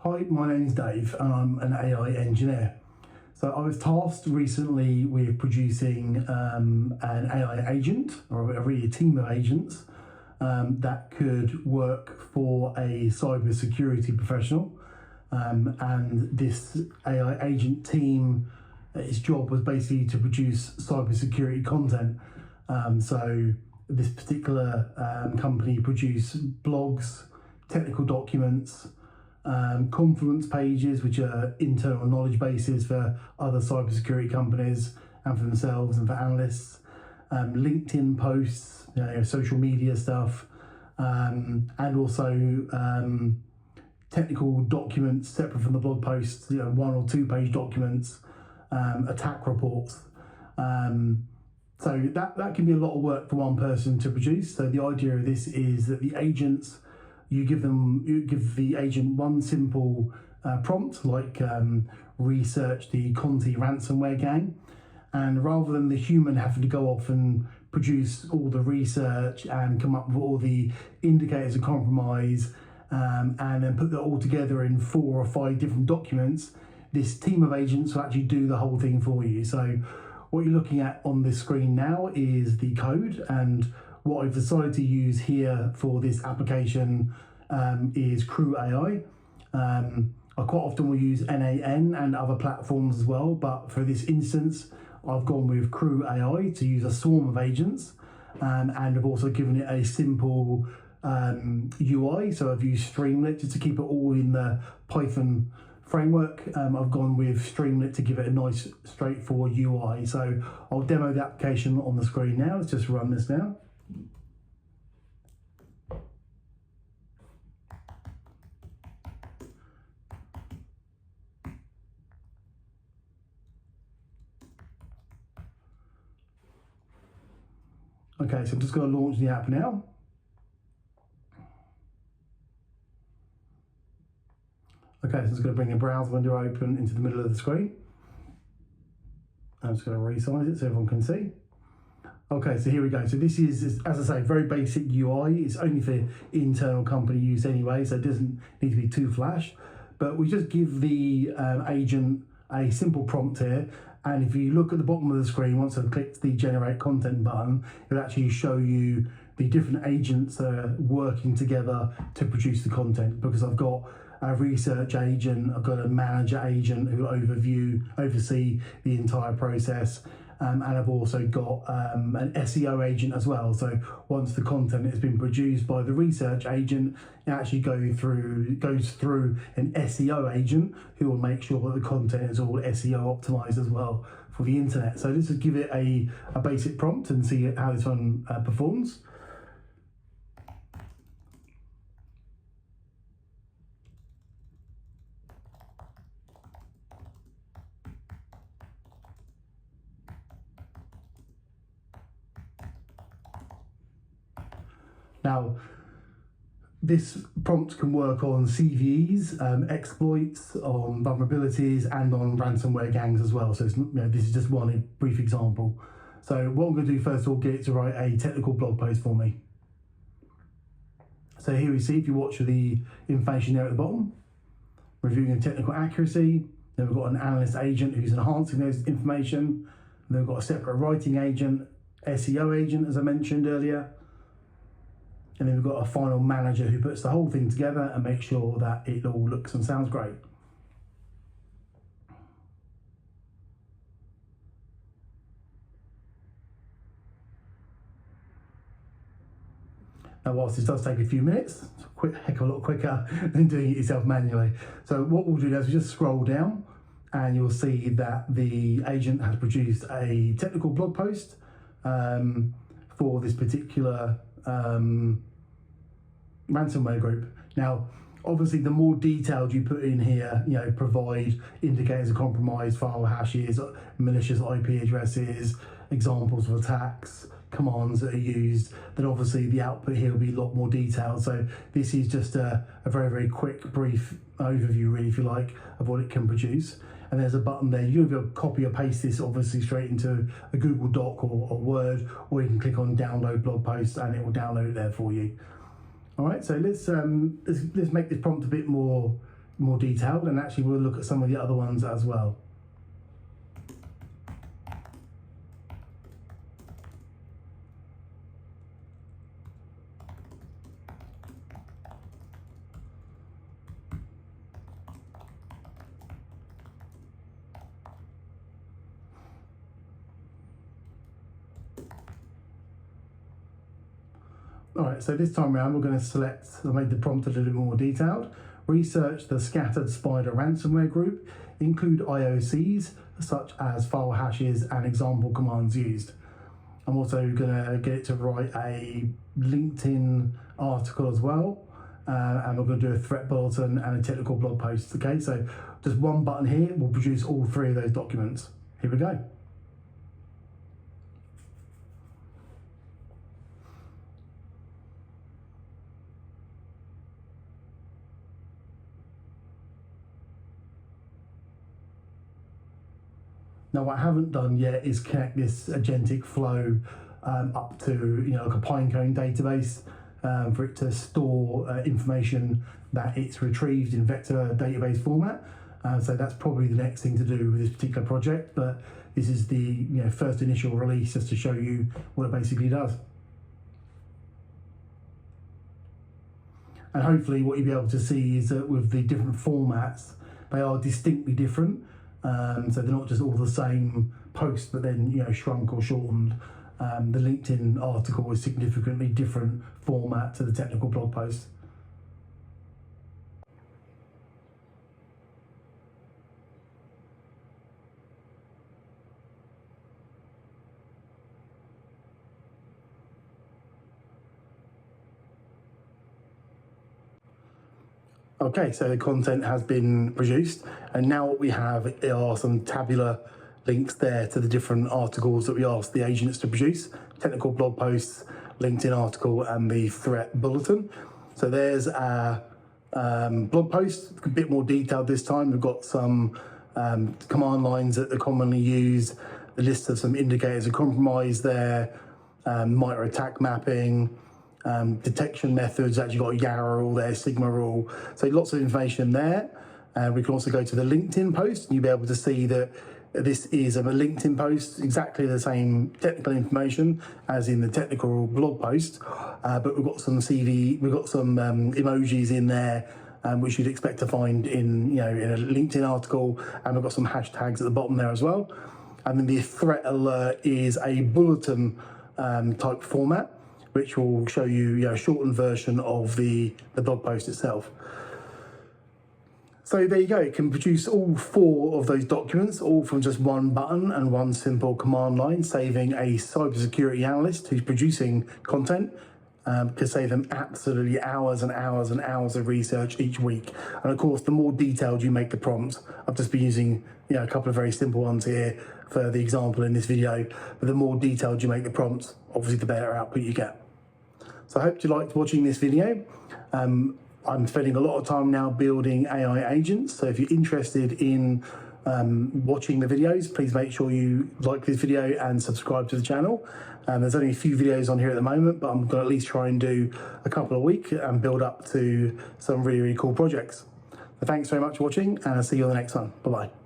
Hi, my name's Dave and I'm an AI engineer. So I was tasked recently with producing an AI agent, or really a team of agents, that could work for a cybersecurity professional. And this AI agent team, its job was basically to produce cybersecurity content. So this particular company produced blogs, technical documents, Confluence pages, which are internal knowledge bases for other cybersecurity companies and for themselves and for analysts, LinkedIn posts, social media stuff, and also technical documents separate from the blog posts, 1 or 2 page documents, attack reports. So that can be a lot of work for one person to produce. So the idea of this is that the agents, you give the agent one simple prompt, like research the Conti ransomware gang, and rather than the human having to go off and produce all the research and come up with all the indicators of compromise, and then put that all together in 4 or 5 different documents, this team of agents will actually do the whole thing for you. So what you're looking at on this screen now is the code, and what I've decided to use here for this application is Crew AI. I quite often will use NAN and other platforms as well, but for this instance, I've gone with Crew AI to use a swarm of agents, and I've also given it a simple UI. So I've used Streamlit just to keep it all in the Python framework. I've gone with Streamlit to give it a nice straightforward UI. So I'll demo the application on the screen now. Let's just run this now. Okay, so I'm just going to launch the app now. Okay, so I'm just going to bring a browser window open into the middle of the screen. I'm just going to resize it so everyone can see. Okay, so here we go. So this is, as I say, very basic UI. It's only for internal company use anyway, so it doesn't need to be too flash. But we just give the agent a simple prompt here. And if you look at the bottom of the screen, once I've clicked the generate content button, it'll actually show you the different agents that are working together to produce the content. Because I've got a research agent, I've got a manager agent who oversee the entire process, and I've also got an SEO agent as well. So once the content has been produced by the research agent, it actually goes through an SEO agent who will make sure that the content is all SEO optimized as well for the internet. So let's just give it a basic prompt and see how this one performs. Now, this prompt can work on CVEs, exploits, on vulnerabilities, and on ransomware gangs as well. So it's, this is just one brief example. So what I'm going to do first of all, get it to write a technical blog post for me. So here we see, if you watch the information there at the bottom, reviewing the technical accuracy. Then we've got an analyst agent who's enhancing those information. Then we've got a separate writing agent, SEO agent, as I mentioned earlier. And then we've got a final manager who puts the whole thing together and makes sure that it all looks and sounds great. Now, whilst this does take a few minutes, it's a heck of a lot quicker than doing it yourself manually. So what we'll do now is we just scroll down and you'll see that the agent has produced a technical blog post for this particular ransomware group. Now, obviously, the more detailed you put in here, provide indicators of compromise, file hashes, malicious IP addresses, examples of attacks, commands that are used, then obviously the output here will be a lot more detailed. So this is just a very, very quick, brief overview, really, if you like, of what it can produce. And there's a button there. You can either copy or paste this obviously straight into a Google Doc or Word, or you can click on download blog post and it will download it there for you. All right, so let's make this prompt a bit more more detailed, and actually we'll look at some of the other ones as well. Alright, so this time around we're going to select, I made the prompt a little bit more detailed. Research the scattered spider ransomware group, include IOCs such as file hashes and example commands used. I'm also going to get it to write a LinkedIn article as well, and we're going to do a threat bulletin and a technical blog post. Okay, so just one button here will produce all three of those documents. Here we go. Now, what I haven't done yet is connect this agentic flow up to like a Pinecone database for it to store information that it's retrieved in vector database format. So that's probably the next thing to do with this particular project. But this is the first initial release just to show you what it basically does. And hopefully what you'll be able to see is that with the different formats, they are distinctly different. So they're not just all the same post, but then shrunk or shortened. The LinkedIn article is significantly different format to the technical blog post. Okay, so the content has been produced, and now what we have are some tabular links there to the different articles that we asked the agents to produce: technical blog posts, LinkedIn article, and the threat bulletin. So there's our blog post, a bit more detailed this time. We've got some command lines that are commonly used, the list of some indicators of compromise there, MITRE attack mapping, detection methods. Actually got a Yarrow rule there, Sigma rule. So lots of information there. We can also go to the LinkedIn post, and you'll be able to see that this is a LinkedIn post, exactly the same technical information as in the technical blog post, but we've got some emojis in there, which you'd expect to find in in a LinkedIn article, and we've got some hashtags at the bottom there as well. And then the threat alert is a bulletin type format, which will show you a shortened version of the blog post itself. So there you go, it can produce all four of those documents, all from just one button and one simple command line, saving a cybersecurity analyst who's producing content could save them absolutely hours and hours and hours of research each week. And of course, the more detailed you make the prompts, I've just been using a couple of very simple ones here for the example in this video, but the more detailed you make the prompts, obviously the better output you get. So I hope you liked watching this video. I'm spending a lot of time now building AI agents, so if you're interested in watching the videos, please make sure you like this video and subscribe to the channel. There's only a few videos on here at the moment, but I'm going to at least try and do a couple a week and build up to some really, really cool projects. So thanks very much for watching, and I'll see you on the next one. Bye-bye.